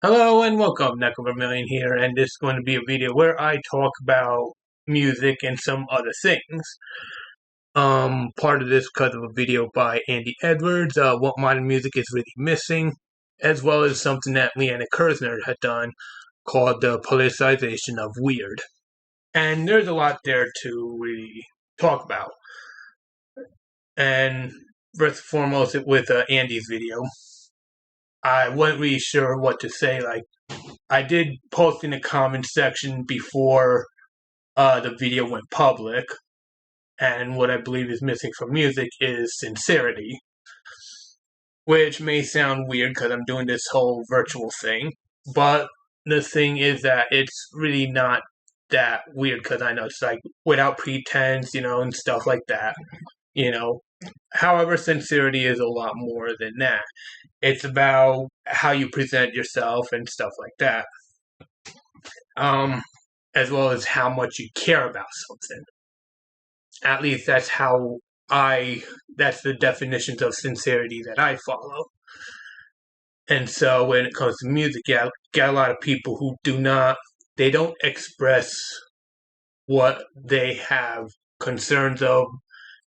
Hello and welcome, Neck Vermillion here, and this is going to be a video where I talk about music and some other things. Part of this because of a video by Andy Edwards, what modern music is really missing, as well as something that Liana K had done called the politicization of weird. And there's a lot there to really talk about. And first and foremost, with Andy's video, I wasn't really sure what to say. Like, I did post in the comments section before the video went public, and what I believe is missing from music is sincerity, which may sound weird because I'm doing this whole virtual thing, but the thing is that it's really not that weird because I know it's like without pretense, and stuff like that, you know. However, sincerity is a lot more than that. It's about how you present yourself and stuff like that. Um, as well as how much you care about something. At least that's the definitions of sincerity that I follow. And so when it comes to music, yeah, got a lot of people who they don't express what they have concerns of.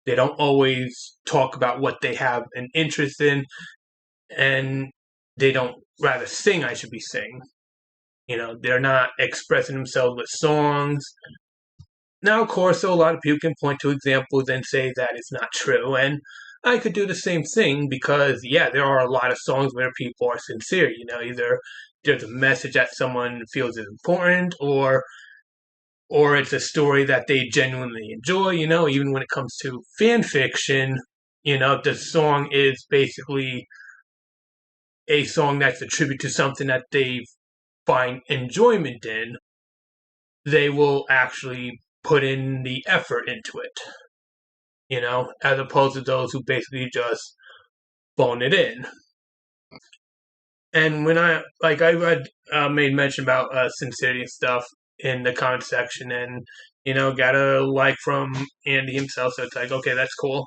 They don't always talk about what they have an interest in, and they don't rather sing, I should be saying. They're not expressing themselves with songs. Now, of course, a lot of people can point to examples and say that it's not true, and I could do the same thing because, yeah, there are a lot of songs where people are sincere. Either there's a message that someone feels is important, or it's a story that they genuinely enjoy. Even when it comes to fan fiction, if the song is basically a song that's a tribute to something that they find enjoyment in, they will actually put in the effort into it, as opposed to those who basically just phone it in. And when I read, made mention about sincerity and stuff in the comment section, and got a like from Andy himself, so it's like, okay, that's cool.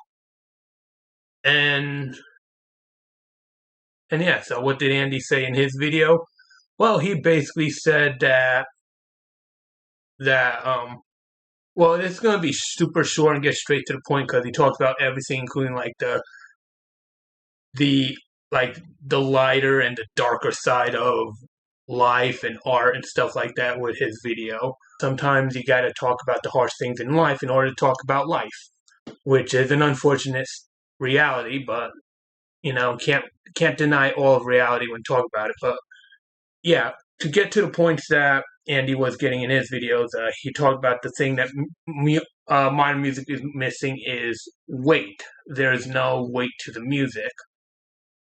And yeah, so what did Andy say in his video? Well, he basically said that well, it's going to be super short and get straight to the point because he talks about everything, including like the the lighter and the darker side of life and art and stuff like that with his video. Sometimes you got to talk about the harsh things in life in order to talk about life, which is an unfortunate reality, but can't deny all of reality when talking about it. But yeah, to get to the points that Andy was getting in his videos, he talked about the thing that modern music is missing is weight. There's no weight to the music.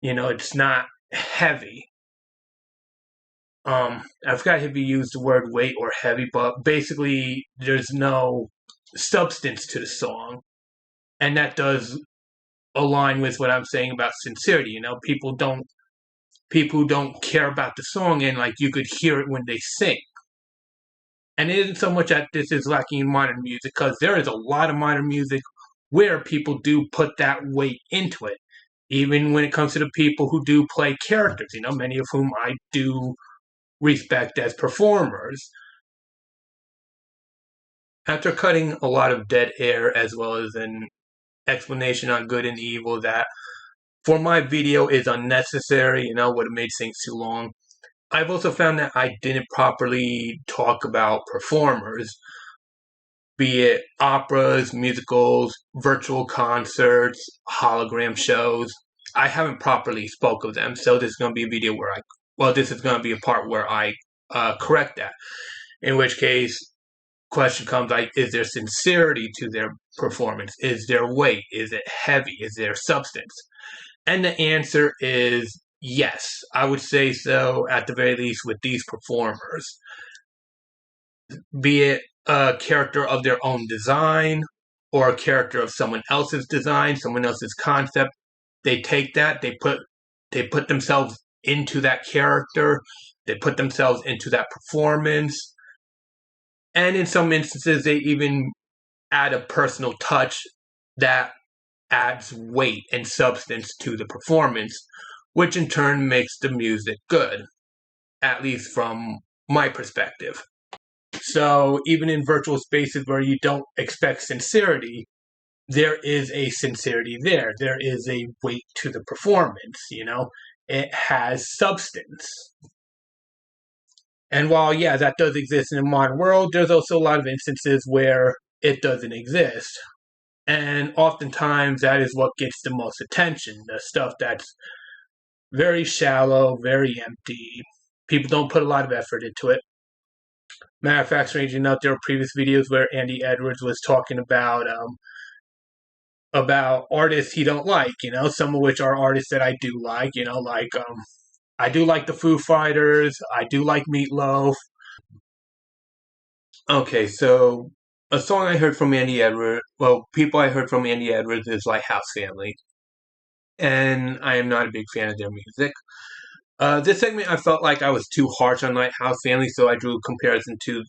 It's not heavy. I forgot if he used the word weight or heavy, but basically there's no substance to the song. And that does align with what I'm saying about sincerity. People who don't care about the song, and like you could hear it when they sing. And it isn't so much that this is lacking in modern music, because there is a lot of modern music where people do put that weight into it. Even when it comes to the people who do play characters, many of whom I do respect as performers. After cutting a lot of dead air as well as an explanation on good and evil that for my video is unnecessary, would have made things too long. I've also found that I didn't properly talk about performers, be it operas, musicals, virtual concerts, hologram shows. I haven't properly spoke of them, so this is going to be a video where this is going to be a part where I correct that. In which case, question comes like, is there sincerity to their performance? Is there weight? Is it heavy? Is there substance? And the answer is yes. I would say so, at the very least, with these performers. Be it a character of their own design or a character of someone else's design, someone else's concept. They take that, they put themselves into that character, they put themselves into that performance, and in some instances they even add a personal touch that adds weight and substance to the performance, which in turn makes the music good. at least from my perspective. So even in virtual spaces where you don't expect sincerity, there is a sincerity there. There is a weight to the performance, It has substance. And while, yeah, that does exist in the modern world, there's also a lot of instances where it doesn't exist. And oftentimes that is what gets the most attention, the stuff that's very shallow, very empty. People don't put a lot of effort into it. Matter of fact, strangely enough, there were previous videos where Andy Edwards was talking about artists he don't like, some of which are artists that I do like, I do like the Foo Fighters, I do like Meatloaf. Okay, so a song I heard from Andy Edwards, people I heard from Andy Edwards is Lighthouse Family, and I am not a big fan of their music. This segment, I felt like I was too harsh on Lighthouse Family, so I drew a comparison to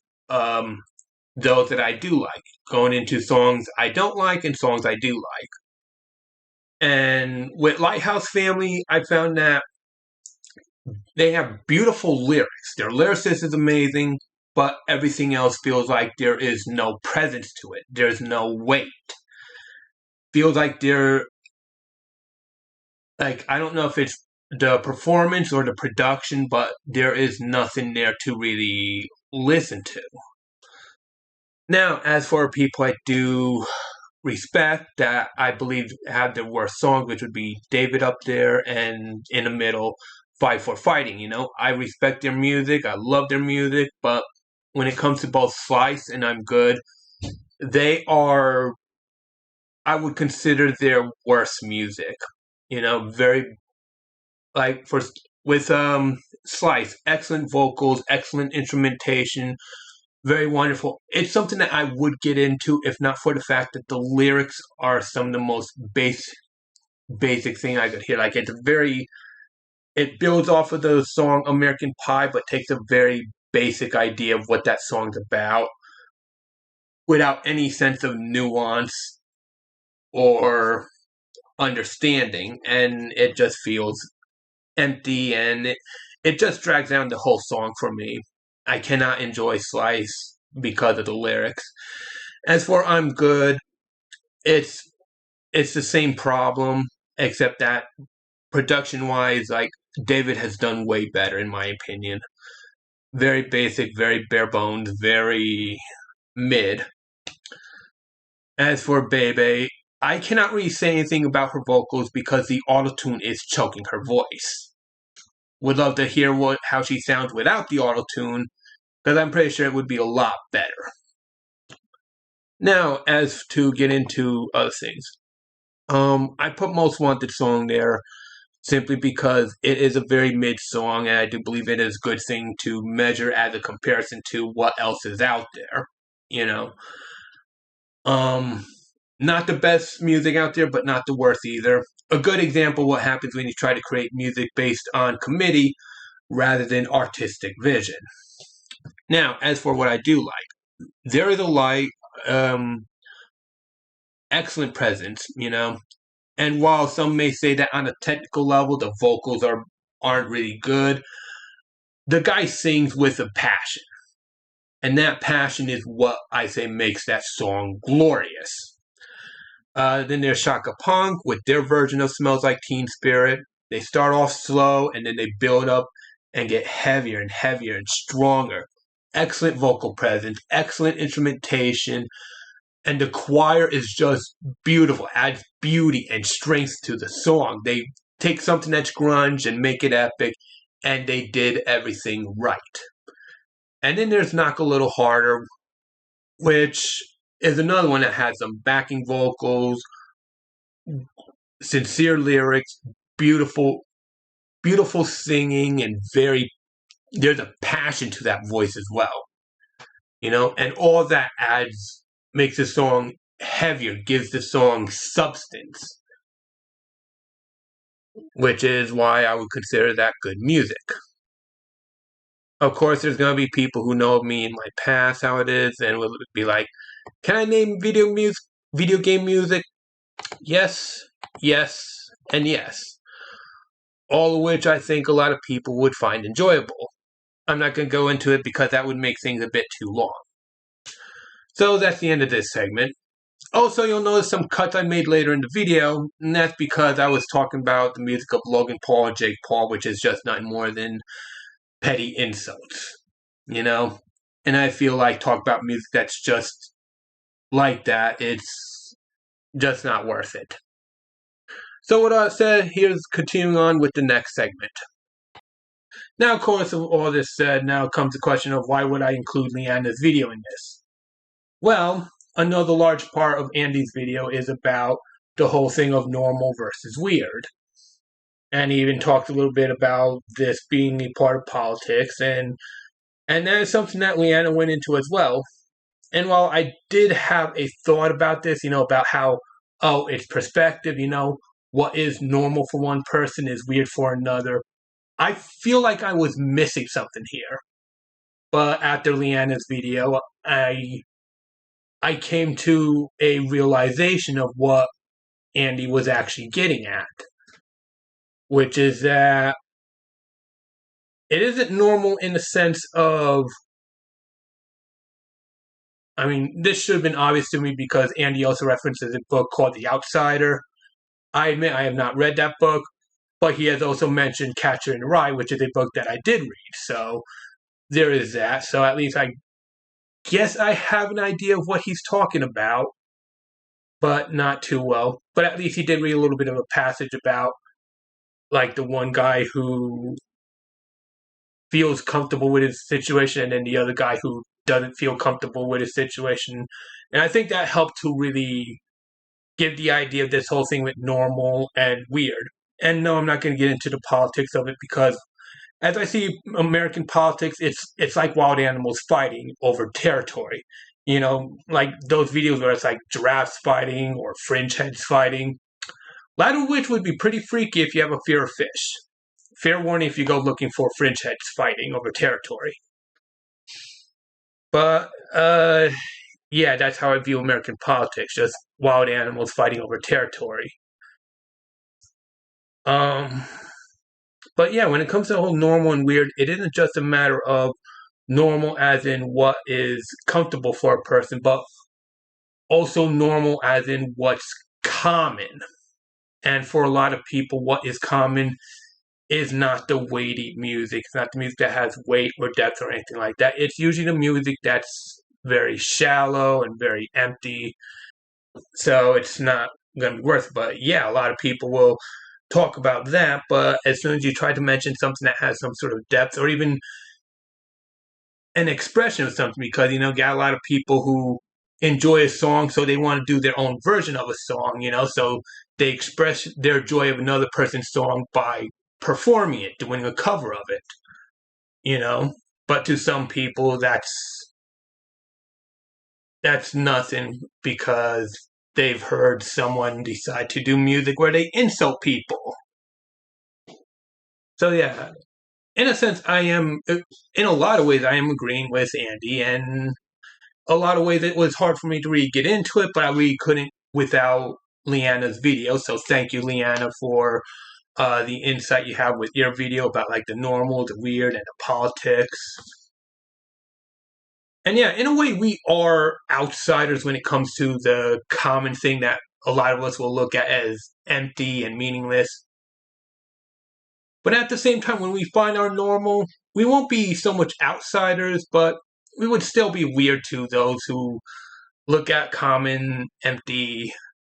those that I do like, going into songs I don't like and songs I do like. And with Lighthouse Family, I found that they have beautiful lyrics. Their lyricist is amazing, but everything else feels like there is no presence to it. There's no weight. Feels like they're, I don't know if it's the performance or the production, but there is nothing there to really listen to. Now, as for people I do respect that I believe have the worst songs, which would be David up there and in the middle, Fight for Fighting. I respect their music, I love their music, but when it comes to both Slice and I'm Good, they are, I would consider their worst music. Very with Slice, excellent vocals, excellent instrumentation, very wonderful. It's something that I would get into if not for the fact that the lyrics are some of the most basic thing I could hear. It builds off of the song American Pie, but takes a very basic idea of what that song's about without any sense of nuance or understanding, and it just feels empty, and it just drags down the whole song for me. I cannot enjoy Slice because of the lyrics. As for I'm Good, it's the same problem, except that production-wise, David has done way better in my opinion. Very basic, very bare bones, very mid. As for Bebe, I cannot really say anything about her vocals because the autotune is choking her voice. Would love to hear how she sounds without the autotune, because I'm pretty sure it would be a lot better. Now, as to get into other things, I put Most Wanted song there simply because it is a very mid song, and I do believe it is a good thing to measure as a comparison to what else is out there. Not the best music out there, but not the worst either. A good example of what happens when you try to create music based on committee rather than artistic vision. Now, as for what I do like, there is excellent presence, and while some may say that on a technical level the vocals aren't really good, the guy sings with a passion, and that passion is what I say makes that song glorious. Then there's Shaka Punk with their version of Smells Like Teen Spirit. They start off slow and then they build up and get heavier and heavier and stronger. Excellent vocal presence, excellent instrumentation, and the choir is just beautiful, adds beauty and strength to the song. They take something that's grunge and make it epic, and they did everything right. And then there's Knock a Little Harder, which is another one that has some backing vocals, sincere lyrics, beautiful singing, and there's a passion to that voice as well. And all that makes the song heavier, gives the song substance, which is why I would consider that good music. Of course, there's going to be people who know me in my past, how it is, and will be like, can I name video game music? Yes, and yes. All of which I think a lot of people would find enjoyable. I'm not going to go into it because that would make things a bit too long. So that's the end of this segment. Also, you'll notice some cuts I made later in the video, and that's because I was talking about the music of Logan Paul and Jake Paul, which is just nothing more than petty insults, you know? And I feel like talk about music that's just like that, it's just not worth it. So with that said, here's continuing on with the next segment. Now, of course, of all this said, now comes the question of why would I include Liana's video in this? Well, another large part of Andy's video is about the whole thing of normal versus weird. And he even talked a little bit about this being a part of politics, and that is something that Liana went into as well. And while I did have a thought about this, about how, it's perspective, what is normal for one person is weird for another, I feel like I was missing something here. But after Liana's video, I came to a realization of what Andy was actually getting at, which is that it isn't normal in the sense of, this should have been obvious to me because Andy also references a book called The Outsider. I admit I have not read that book, but he has also mentioned Catcher in the Rye, which is a book that I did read. So there is that. So at least I guess I have an idea of what he's talking about, but not too well. But at least he did read a little bit of a passage about, like, the one guy who feels comfortable with his situation and then the other guy who doesn't feel comfortable with his situation. And I think that helped to really give the idea of this whole thing with normal and weird. And no, I'm not going to get into the politics of it because as I see American politics, it's like wild animals fighting over territory. Like those videos where it's like giraffes fighting or fringe heads fighting. Latter of which would be pretty freaky if you have a fear of fish. Fair warning if you go looking for fringe heads fighting over territory. But, yeah, that's how I view American politics, just wild animals fighting over territory. But yeah, when it comes to the whole normal and weird, it isn't just a matter of normal as in what is comfortable for a person, but also normal as in what's common. And for a lot of people, what is common is not the weighty music. It's not the music that has weight or depth or anything like that. It's usually the music that's very shallow and very empty. So it's not going to be worth it. But yeah, a lot of people will talk about that. But as soon as you try to mention something that has some sort of depth or even an expression of something, because, got a lot of people who enjoy a song, so they want to do their own version of a song, so they express their joy of another person's song by performing it, doing a cover of it, but to some people that's nothing because they've heard someone decide to do music where they insult people. So yeah, in a sense, in a lot of ways, I am agreeing with Andy, and a lot of ways it was hard for me to really get into it, but I really couldn't without Liana's video. So thank you, Liana, for the insight you have with your video about like the normal, the weird, and the politics. And yeah, in a way, we are outsiders when it comes to the common thing that a lot of us will look at as empty and meaningless. But at the same time, when we find our normal, we won't be so much outsiders, but we would still be weird to those who look at common, empty,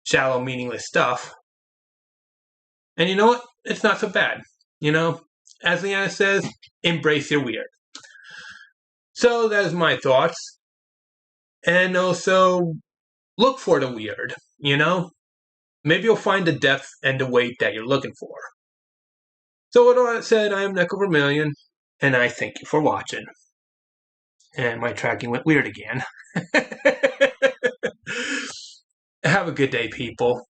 shallow, meaningless stuff. And you know what? It's not so bad. As Liana says, embrace your weird. So that is my thoughts. And also, look for the weird, Maybe you'll find the depth and the weight that you're looking for. So with all that said, I am Neko Vermillion, and I thank you for watching. And my tracking went weird again. Have a good day, people.